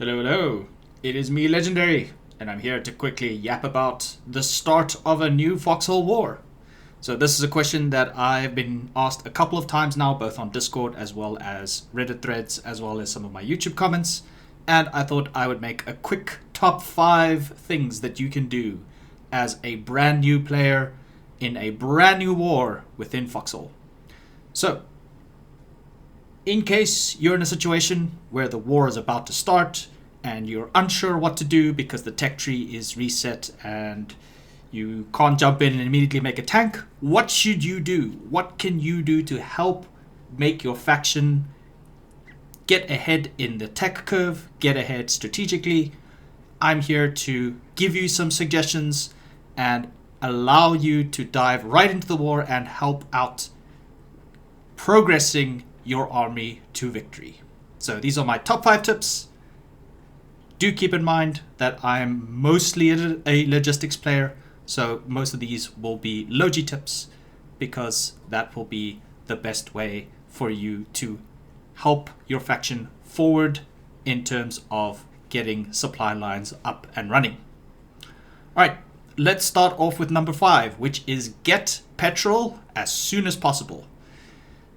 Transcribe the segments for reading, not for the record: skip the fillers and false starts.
Hello, hello. It is me, Legendary, and I'm here to quickly yap about the start of a new Foxhole war. So this is a question that I've been asked a couple of times now, both on Discord as well as Reddit threads, as well as some of my YouTube comments. And I thought I would make a quick top 5 things that you can do as a brand new player in a brand new war within Foxhole. So, in case you're in a situation where the war is about to start and you're unsure what to do because the tech tree is reset and you can't jump in and immediately make a tank, what should you do? What can you do to help make your faction get ahead in the tech curve, get ahead strategically? I'm here to give you some suggestions and allow you to dive right into the war and help out progressing your army to victory. So these are my top 5 tips. Do keep in mind that I'm mostly a logistics player, so most of these will be logi tips because that will be the best way for you to help your faction forward in terms of getting supply lines up and running. Alright, let's start off with number 5, which is get Petrol as soon as possible.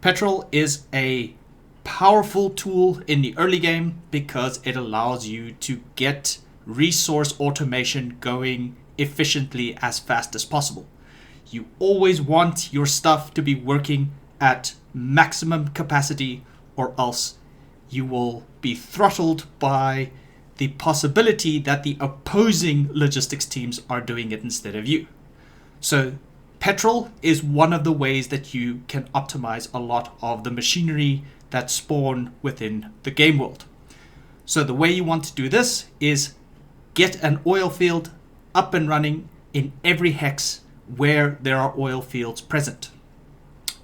Petrol is a powerful tool in the early game because it allows you to get resource automation going efficiently as fast as possible. You always want your stuff to be working at maximum capacity, or else you will be throttled by the possibility that the opposing logistics teams are doing it instead of you. So Petrol is one of the ways that you can optimize a lot of the machinery that spawn within the game world. So the way you want to do this is get an oil field up and running in every hex where there are oil fields present.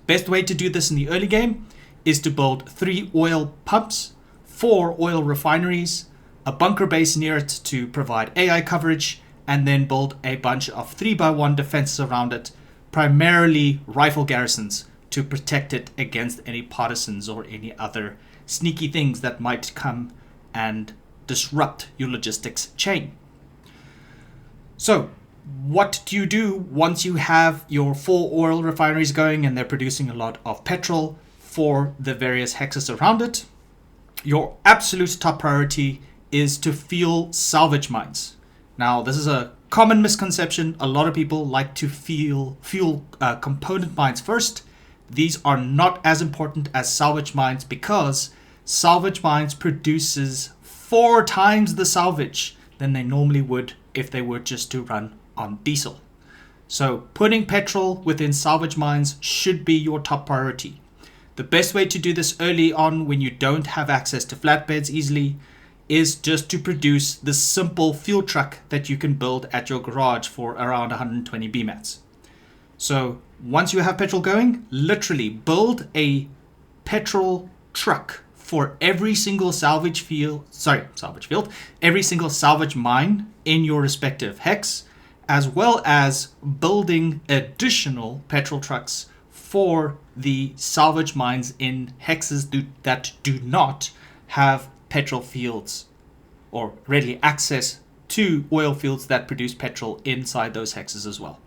Best way to do this in the early game is to build 3 oil pumps, 4 oil refineries, a bunker base near it to provide AI coverage, and then build a bunch of 3x1 defenses around it, primarily rifle garrisons, to protect it against any partisans or any other sneaky things that might come and disrupt your logistics chain. So, what do you do once you have your 4 oil refineries going and they're producing a lot of petrol for the various hexes around it? Your absolute top priority is to fuel salvage mines. Now, this is a common misconception. A lot of people like to fuel component mines first. These are not as important as salvage mines because salvage mines produces 4 times the salvage than they normally would if they were just to run on diesel. So putting petrol within salvage mines should be your top priority. The best way to do this early on when you don't have access to flatbeds easily is just to produce the simple fuel truck that you can build at your garage for around 120 BMATs. So once you have petrol going, literally build a petrol truck for every single salvage field, every single salvage mine in your respective hex, as well as building additional petrol trucks for the salvage mines in hexes that do not have petrol fields or readily access to oil fields that produce petrol inside those hexes as well.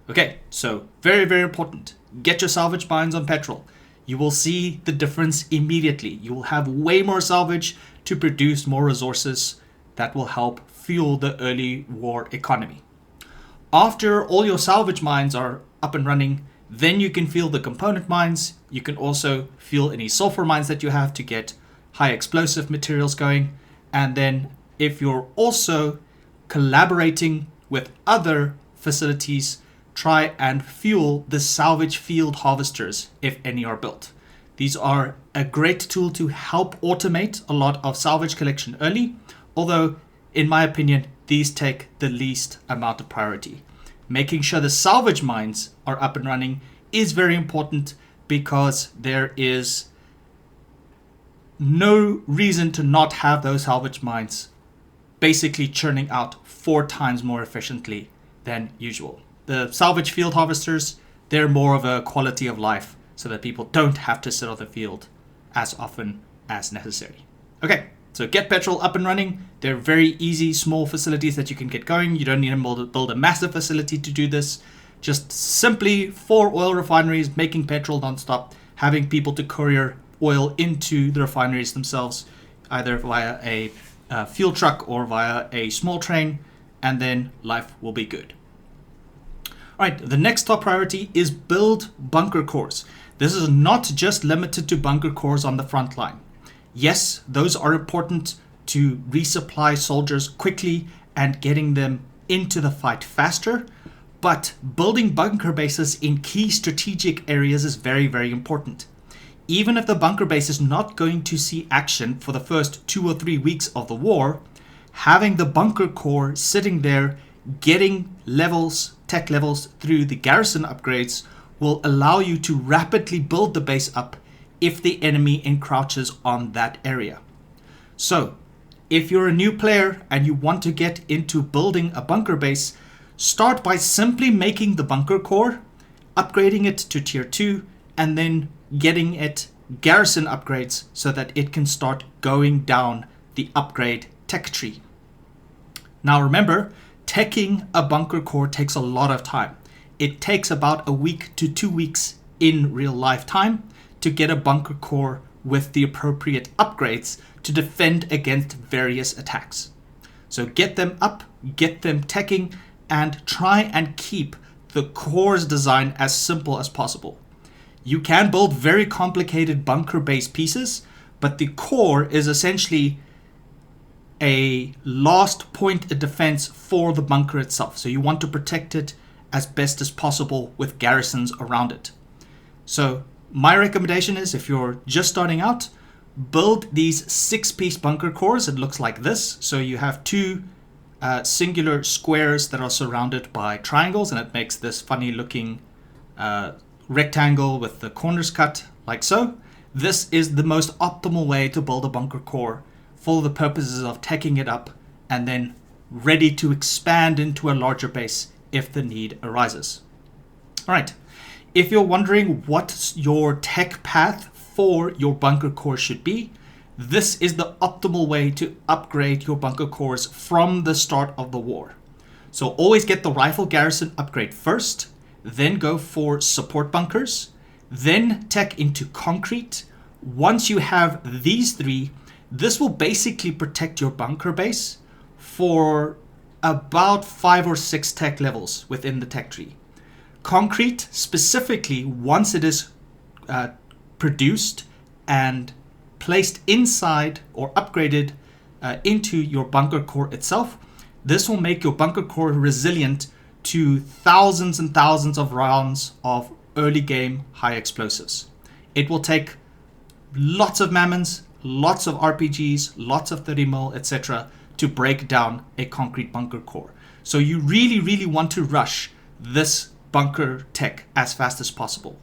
Okay, so very, very important. Get your salvage mines on petrol. You will see the difference immediately. You will have way more salvage to produce more resources that will help fuel the early war economy. After all your salvage mines are up and running, then you can fuel the component mines. You can also fuel any sulfur mines that you have to get high explosive materials going. And then if you're also collaborating with other facilities, try and fuel the salvage field harvesters if any are built. These are a great tool to help automate a lot of salvage collection early, although in my opinion these take the least amount of priority. Making sure the salvage mines are up and running is very important because there is no reason to not have those salvage mines basically churning out 4 times more efficiently than usual. The salvage field harvesters, they're more of a quality of life so that people don't have to sit on the field as often as necessary. Okay, So get Petrol up and running. They're very easy, small facilities that you can get going. You don't need to build a massive facility to do this. Just simply 4 oil refineries, making petrol nonstop, having people to courier oil into the refineries themselves, either via a fuel truck or via a small train, and then life will be good. Alright, the next top priority is build bunker cores. This is not just limited to bunker cores on the front line. Yes, those are important to resupply soldiers quickly and getting them into the fight faster, but building bunker bases in key strategic areas is very, very important. Even if the bunker base is not going to see action for the first 2 or 3 weeks of the war, having the bunker core sitting there getting tech levels through the garrison upgrades will allow you to rapidly build the base up if the enemy encroaches on that area. So, if you're a new player and you want to get into building a bunker base, start by simply making the bunker core, upgrading it to tier 2, and then getting it garrison upgrades so that it can start going down the upgrade tech tree. Now remember, teching a bunker core takes a lot of time. It takes about a week to 2 weeks in real life time to get a bunker core with the appropriate upgrades to defend against various attacks. So get them up, get them teching, and try and keep the core's design as simple as possible. You can build very complicated bunker base pieces, but the core is essentially a last point of defense for the bunker itself. So you want to protect it as best as possible with garrisons around it. So my recommendation is, if you're just starting out, build these 6-piece bunker cores. It looks like this. So you have 2 singular squares that are surrounded by triangles, and it makes this funny looking rectangle with the corners cut like so. This is the most optimal way to build a bunker core for the purposes of teching it up and then ready to expand into a larger base if the need arises. All right, if you're wondering what your tech path for your bunker core should be, this is the optimal way to upgrade your bunker cores from the start of the war. So always get the rifle garrison upgrade first, then go for support bunkers, then tech into concrete. Once you have these 3, this will basically protect your bunker base for about 5 or 6 tech levels within the tech tree. Concrete, specifically, once it is produced and placed inside or upgraded into your bunker core itself, this will make your bunker core resilient to thousands and thousands of rounds of early game high explosives. It will take lots of Mammons, lots of RPGs, lots of 30mm, etc. to break down a concrete bunker core. So you really, really want to rush this bunker tech as fast as possible.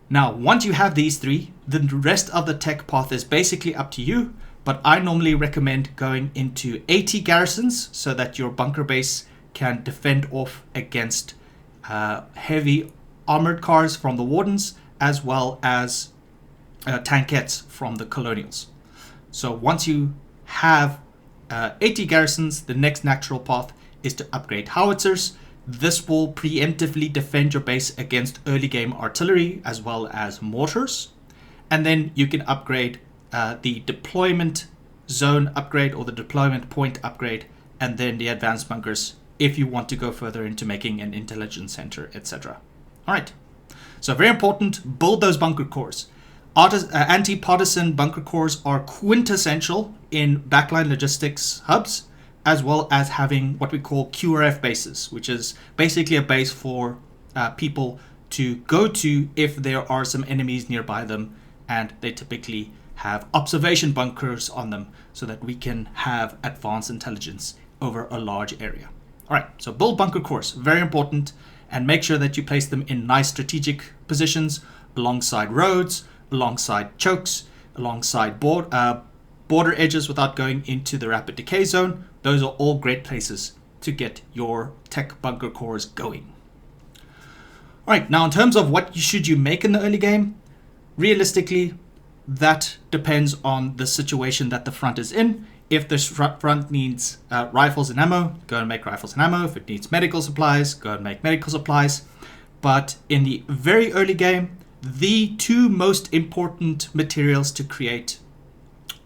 Now, once you have these 3, the rest of the tech path is basically up to you, but I normally recommend going into 80 garrisons so that your bunker base can defend off against heavy armored cars from the Wardens, as well as tankettes from the Colonials. So once you have 80 garrisons, the next natural path is to upgrade howitzers. This will preemptively defend your base against early game artillery as well as mortars. And then you can upgrade the deployment zone upgrade or the deployment point upgrade, and then the advanced bunkers if you want to go further into making an intelligence center, etc. All right, so very important, build those bunker cores. Anti-partisan bunker cores are quintessential in backline logistics hubs, as well as having what we call QRF bases, which is basically a base for people to go to if there are some enemies nearby them, and they typically have observation bunkers on them so that we can have advanced intelligence over a large area. All right, so build bunker cores, very important, and make sure that you place them in nice strategic positions alongside roads, alongside chokes, alongside border edges without going into the rapid decay zone. Those are all great places to get your tech bunker cores going. All right, now in terms of what should you make in the early game, realistically, that depends on the situation that the front is in. If the front needs rifles and ammo, go and make rifles and ammo. If it needs medical supplies, go and make medical supplies. But in the very early game, the two most important materials to create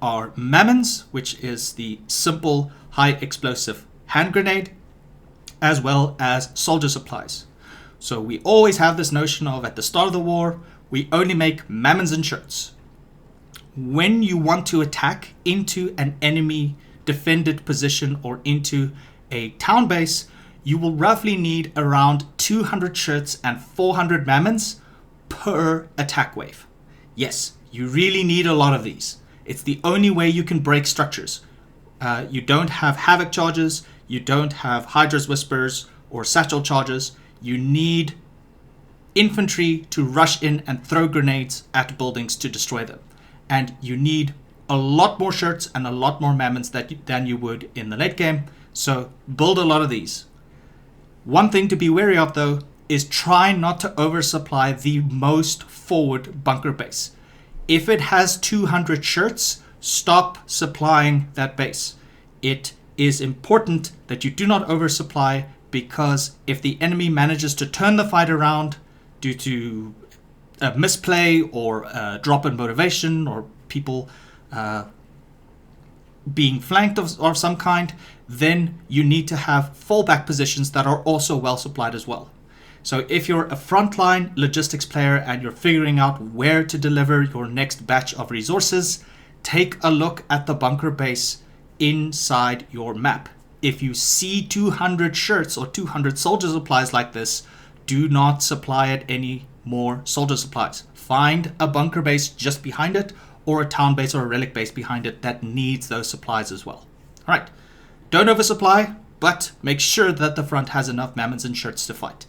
are Mammons, which is the simple high explosive hand grenade, as well as soldier supplies. So we always have this notion of, at the start of the war, we only make Mammons and Shirts. When you want to attack into an enemy defended position or into a town base, you will roughly need around 200 shirts and 400 Mammons per attack wave. Yes, you really need a lot of these. It's the only way you can break structures. You don't have Havoc charges, you don't have Hydra's Whispers or Satchel charges. You need infantry to rush in and throw grenades at buildings to destroy them. And you need a lot more shirts and a lot more Mammons than you would in the late game. So build a lot of these. One thing to be wary of, though, is try not to oversupply the most forward bunker base. If it has 200 shirts, stop supplying that base. It is important that you do not oversupply, because if the enemy manages to turn the fight around due to a misplay or a drop in motivation or people being flanked of some kind, then you need to have fallback positions that are also well supplied as well. So if you're a frontline logistics player and you're figuring out where to deliver your next batch of resources, take a look at the bunker base inside your map. If you see 200 shirts or 200 soldier supplies like this, do not supply it any more soldier supplies. Find a bunker base just behind it, or a town base or a relic base behind it that needs those supplies as well. All right, don't oversupply, but make sure that the front has enough Mammons and Shirts to fight.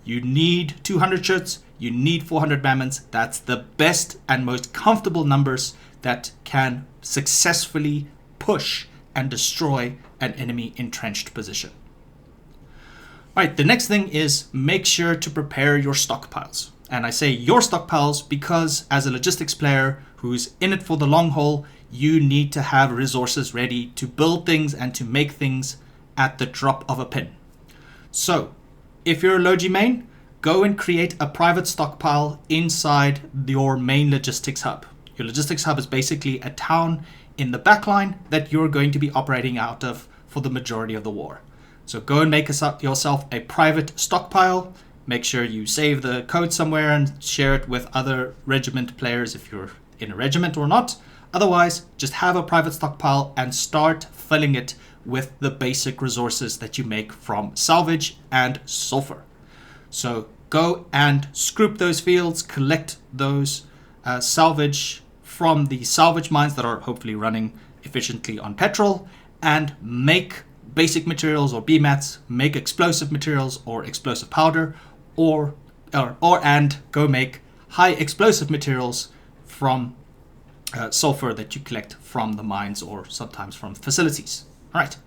You need 200 shirts, you need 400 Mammons. That's the best and most comfortable numbers that can successfully push and destroy an enemy entrenched position. Right, the next thing is make sure to prepare your stockpiles. And I say your stockpiles because as a logistics player who's in it for the long haul, you need to have resources ready to build things and to make things at the drop of a pin. So if you're a Logi main, go and create a private stockpile inside your main logistics hub. Your logistics hub is basically a town in the backline that you're going to be operating out of for the majority of the war. So go and make yourself a private stockpile. Make sure you save the code somewhere and share it with other regiment players if you're in a regiment or not. Otherwise, just have a private stockpile and start filling it with the basic resources that you make from salvage and sulfur. So go and scroop those fields, collect those salvage from the salvage mines that are hopefully running efficiently on petrol, and make basic materials or BMATs, make explosive materials or explosive powder, and go make high explosive materials from sulfur that you collect from the mines or sometimes from facilities. All right.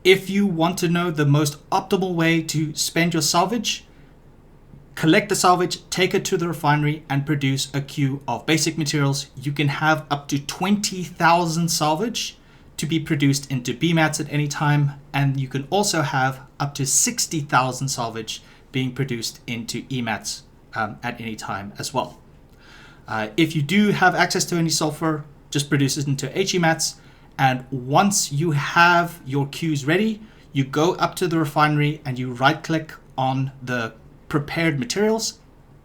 If you want to know the most optimal way to spend your salvage, collect the salvage, take it to the refinery and produce a queue of basic materials. You can have up to 20,000 salvage to be produced into BMATs at any time, and you can also have up to 60,000 salvage being produced into EMATs at any time as well. If you do have access to any sulfur, just produce it into HEMATs, and once you have your queues ready, you go up to the refinery and you right click on the prepared materials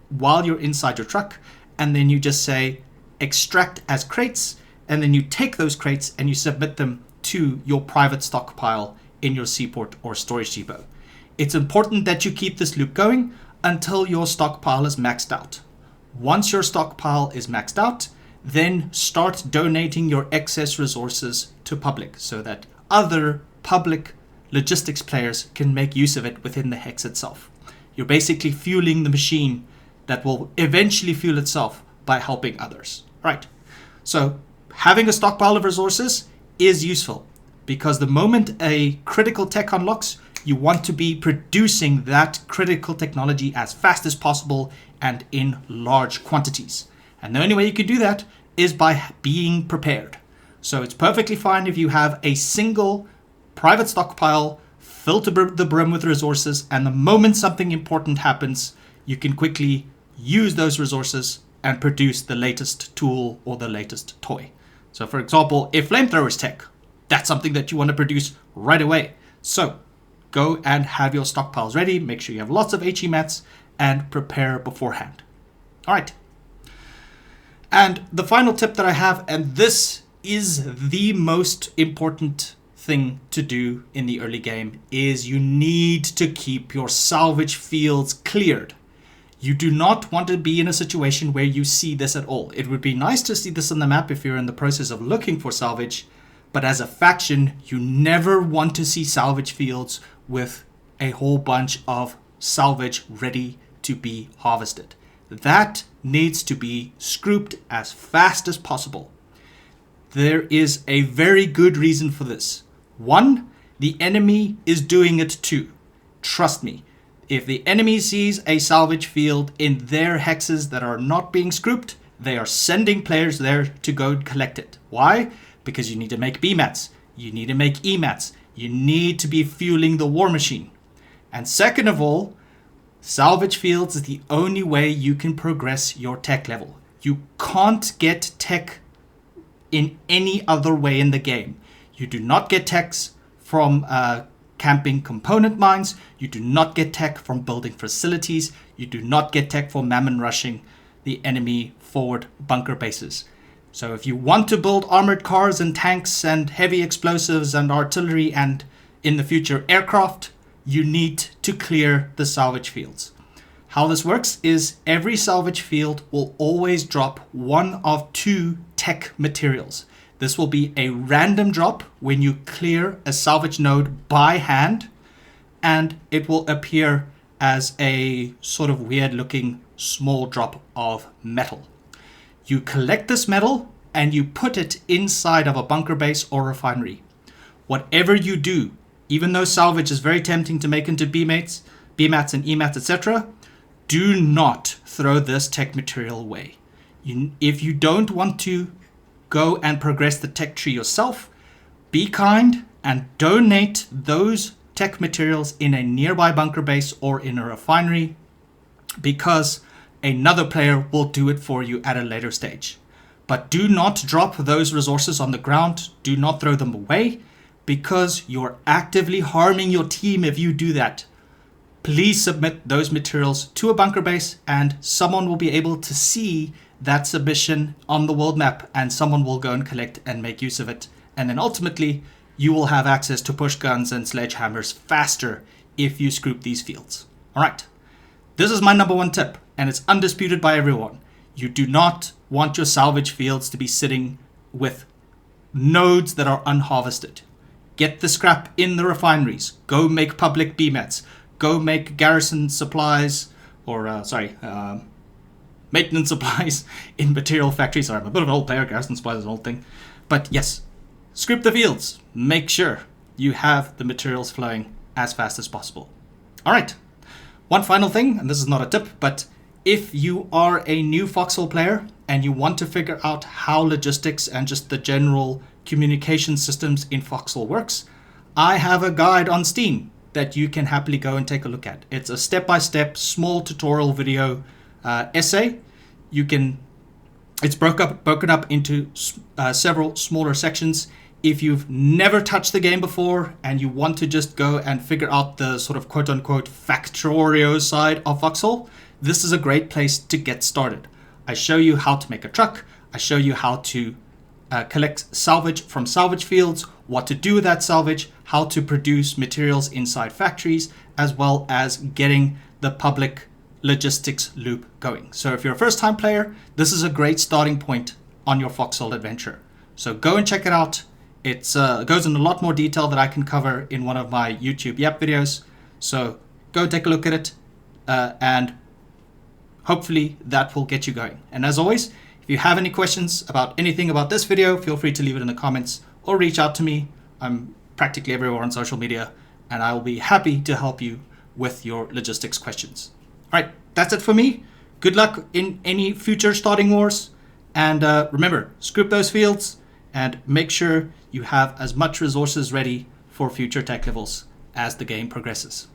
while you're inside your truck, and then you just say extract as crates, and then you take those crates and you submit them to your private stockpile in your seaport or storage depot. It's important that you keep this loop going until your stockpile is maxed out. Once your stockpile is maxed out, then start donating your excess resources to public so that other public logistics players can make use of it within the hex itself. You're basically fueling the machine that will eventually fuel itself by helping others. Right. So having a stockpile of resources is useful because the moment a critical tech unlocks, you want to be producing that critical technology as fast as possible and in large quantities. And the only way you can do that is by being prepared. So it's perfectly fine if you have a single private stockpile filled to the brim with resources, and the moment something important happens, you can quickly use those resources and produce the latest tool or the latest toy. So for example, if flamethrowers tech, that's something that you want to produce right away. So go and have your stockpiles ready, make sure you have lots of HE mats, and prepare beforehand. All right. And the final tip that I have, and this is the most important thing to do in the early game, is you need to keep your salvage fields cleared. You do not want to be in a situation where you see this at all. It would be nice to see this on the map if you're in the process of looking for salvage, but as a faction, you never want to see salvage fields with a whole bunch of salvage ready to be harvested. That needs to be scooped as fast as possible. There is a very good reason for this. One, the enemy is doing it too. Trust me. If the enemy sees a salvage field in their hexes that are not being scooped, they are sending players there to go collect it. Why? Because you need to make B-mats. You need to make E-mats. You need to be fueling the war machine. And second of all, salvage fields is the only way you can progress your tech level. You can't get tech in any other way in the game. You do not get techs from camping component mines. You do not get tech from building facilities. You do not get tech for mammon rushing the enemy forward bunker bases. So if you want to build armored cars and tanks and heavy explosives and artillery and in the future aircraft, you need to clear the salvage fields. How this works is every salvage field will always drop one of two tech materials. This will be a random drop when you clear a salvage node by hand, and it will appear as a sort of weird looking small drop of metal. You collect this metal and you put it inside of a bunker base or refinery. Whatever you do, even though salvage is very tempting to make into B-mats and E-mats, etc., do not throw this tech material away. If you don't want to go and progress the tech tree yourself, be kind and donate those tech materials in a nearby bunker base or in a refinery, because another player will do it for you at a later stage. But do not drop those resources on the ground. Do not throw them away, because you're actively harming your team if you do that. Please submit those materials to a bunker base, and someone will be able to see that submission on the world map, and someone will go and collect and make use of it. And then ultimately, you will have access to push guns and sledgehammers faster if you scoop these fields. All right. This is my number one tip, and it's undisputed by everyone. You do not want your salvage fields to be sitting with nodes that are unharvested. Get the scrap in the refineries. Go make public B-mats. Go make garrison supplies, or maintenance supplies in material factories. Sorry, I'm a bit of an old player. Garrison supplies is an old thing. But yes, scoop the fields. Make sure you have the materials flowing as fast as possible. All right. One final thing, and this is not a tip, but if you are a new Foxhole player and you want to figure out how logistics and just the general communication systems in Foxhole works, I have a guide on Steam that you can happily go and take a look at. It's a step-by-step small tutorial video essay. It's broken up into several smaller sections. If you've never touched the game before and you want to just go and figure out the sort of quote-unquote Factorio side of Foxhole, this is a great place to get started. I show you how to make a truck. I show you how to collect salvage from salvage fields, what to do with that salvage, how to produce materials inside factories, as well as getting the public logistics loop going. So if you're a first-time player, this is a great starting point on your Foxhole adventure. So go and check it out. It goes in a lot more detail that I can cover in one of my YouTube Yap videos. So go take a look at it, and hopefully that will get you going. And as always, if you have any questions about anything about this video, feel free to leave it in the comments or reach out to me. I'm practically everywhere on social media, and I will be happy to help you with your logistics questions. All right, that's it for me. Good luck in any future starting wars. And remember, scoop those fields and make sure you have as much resources ready for future tech levels as the game progresses.